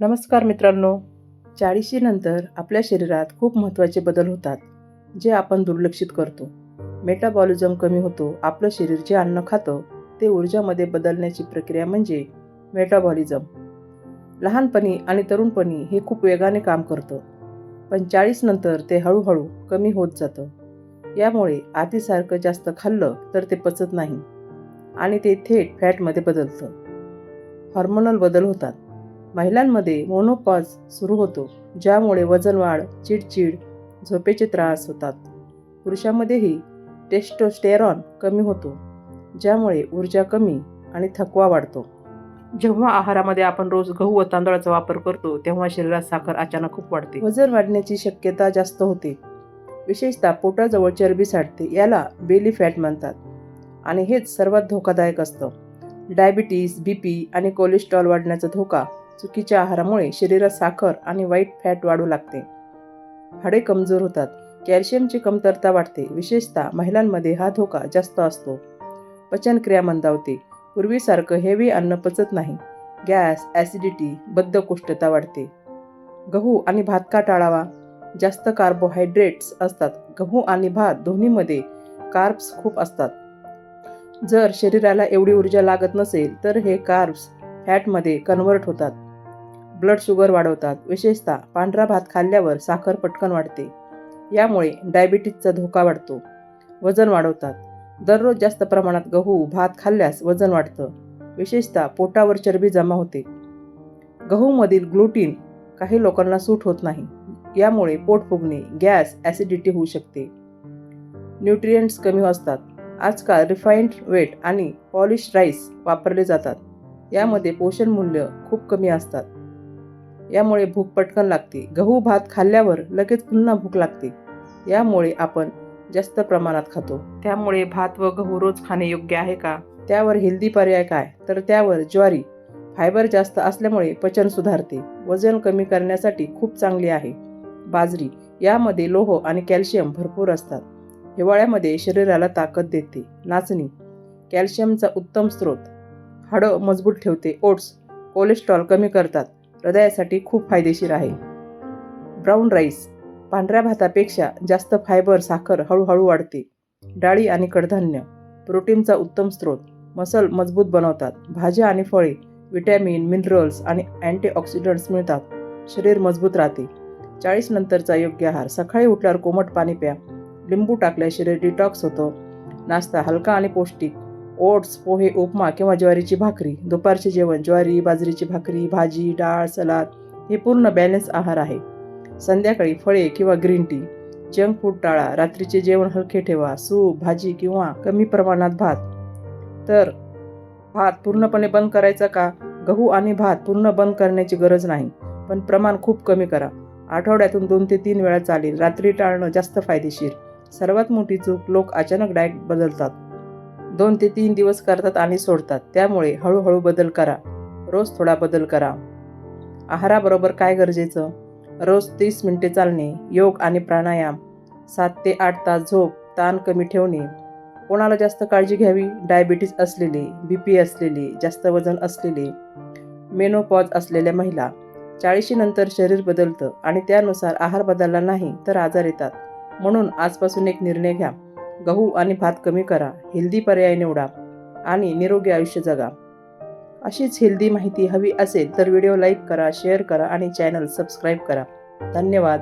नमस्कार मित्रांनो, 40शी नंतर आपल्या शरीरात खूप महत्त्वाचे बदल होतात, जे आपण दुर्लक्षित करतो. मेटाबॉलिझम कमी होतो. आपलं शरीर जे अन्न खातं ते ऊर्जामध्ये बदलण्याची प्रक्रिया म्हणजे मेटाबॉलिझम. लहानपणी आणि तरुणपणी हे खूप वेगाने काम करतं, पण 40 नंतर ते हळूहळू कमी होत जातं. यामुळे आधीसारखं जास्त खाल्लं तर ते पचत नाही आणि ते थेट फॅटमध्ये बदलतं. हॉर्मोनल बदल होतात. महिलांमध्ये मोनोपॉज सुरू होतो, ज्यामुळे वजन वाढ, चिडचिड, झोपेचे त्रास होतात. पुरुषांमध्येही टेस्टोस्टेरॉन कमी होतो, ज्यामुळे ऊर्जा कमी आणि थकवा वाढतो. जेव्हा आहारामध्ये आपण रोज गहू व तांदळाचा वापर करतो, तेव्हा शरीरात साखर अचानक खूप वाढते. वजन वाढण्याची शक्यता जास्त होते. विशेषतः पोटाजवळ चरबी साठते. याला बेली फॅट म्हणतात आणि हेच सर्वात धोकादायक असतं. डायबिटीज, बीपी आणि कोलेस्ट्रॉल वाढण्याचा धोका. चुकीच्या आहारामुळे शरीरात साखर आणि वाईट फॅट वाढू लागते. हाडे कमजोर होतात. कॅल्शियमची कमतरता वाढते. विशेषतः महिलांमध्ये हा धोका जास्त असतो. पचनक्रिया मंदावते. पूर्वीसारखं हेवी अन्न पचत नाही. गॅस, ॲसिडिटी, बद्धकोष्ठता वाढते. गहू आणि भात का टाळावा? जास्त कार्बोहायड्रेट्स असतात. गहू आणि भात दोन्हीमध्ये कार्ब्स खूप असतात. जर शरीराला एवढी ऊर्जा लागत नसेल तर हे कार्ब्स फॅटमध्ये कन्व्हर्ट होतात. ब्लड शुगर वाढवतात. विशेषतः पांढरा भात खाल्ल्यावर साखर पटकन वाढते. यामुळे डायबिटीजचा धोका वाढतो. वजन वाढवतात. दररोज जास्त प्रमाणात गहू भात खाल्ल्यास वजन वाढतं. विशेषतः पोटावर चरबी जमा होते. गहूमधील ग्लुटीन काही लोकांना सूट होत नाही. यामुळे पोट फुगणे, गॅस, ॲसिडिटी होऊ शकते. न्यूट्रिएंट्स कमी असतात. आजकाल रिफाईंड व्हेट आणि पॉलिश राईस वापरले जातात. यामध्ये पोषण मूल्य खूप कमी असतात. यामुळे भूक पटकन लागते. गहू भात खाल्ल्यावर लगेच पुन्हा भूक लागते. यामुळे आपण जास्त प्रमाणात खातो. त्यामुळे भात व गहू रोज खाणे योग्य आहे का? त्यावर हेल्दी पर्याय काय? तर त्यावर ज्वारी. फायबर जास्त असल्यामुळे पचन सुधारते. वजन कमी करण्यासाठी खूप चांगली आहे. बाजरी. यामध्ये लोह आणि कॅल्शियम भरपूर असतात. हिवाळ्यामध्ये शरीराला ताकद देते. नाचणी. कॅल्शियमचा उत्तम स्रोत. हाडं मजबूत ठेवते. ओट्स. कोलेस्ट्रॉल कमी करतात. हृदयासाठी खूप फायदेशीर आहे. Brown rice. पांढऱ्या भातापेक्षा जास्त फायबर. साखर हळूहळू वाढते. डाळी आणि कडधान्य. प्रोटीनचा उत्तम स्रोत. मसल मजबूत बनवतात. भाज्या आणि फळे. विटॅमिन, मिनरल्स आणि अँटीऑक्सिडंट्स मिळतात. शरीर मजबूत राहते. 40 नंतरचा योग्य आहार. सकाळी उठल्यावर कोमट पाणी प्या. लिंबू टाकल्यास शरीर डिटॉक्स होतं. नाश्ता हलका आणि पौष्टिक. ओट्स, पोहे, उपमा किंवा ज्वारीची भाकरी. दुपारचे जेवण ज्वारी, बाजरीची भाकरी, भाजी, डाळ, सलाद हे पूर्ण बॅलन्स आहार आहे. संध्याकाळी फळे किंवा ग्रीन टी. जंक फूड टाळा. रात्रीचे जेवण हलके ठेवा. सूप, भाजी किंवा कमी प्रमाणात भात. तर भात पूर्णपणे बंद करायचा का? गहू आणि भात पूर्ण बंद करण्याची गरज नाही, पण प्रमाण खूप कमी करा. आठवड्यातून 2 ते 3 वेळा चालेल. रात्री टाळणं जास्त फायदेशीर. सर्वात मोठी चूक, लोक अचानक डाएट बदलतात. 2 ते 3 दिवस करतात आणि सोडतात. त्यामुळे हळूहळू बदल करा. रोज थोडा बदल करा. आहाराबरोबर काय गरजेचं? रोज 30 मिनिटे चालणे, योग आणि प्राणायाम, 7 ते 8 तास झोप, ताण कमी ठेवणे. कोणाला जास्त काळजी घ्यावी? डायबिटीज असलेले, बीपी असलेले, जास्त वजन असलेले, मेनोपॉज असलेल्या महिला. 40शी नंतर शरीर बदलतं आणि त्यानुसार आहार बदलला नाही तर आजार येतात. म्हणून आजपासून एक निर्णय घ्या. गहू आणि भात कमी करा. हेल्दी पर्याय निवडा आणि निरोगी आयुष्य जगा. अशीच हेल्दी माहिती हवी असेल तर व्हिडिओ लाईक करा, शेअर करा आणि चॅनल सबस्क्राईब करा. धन्यवाद.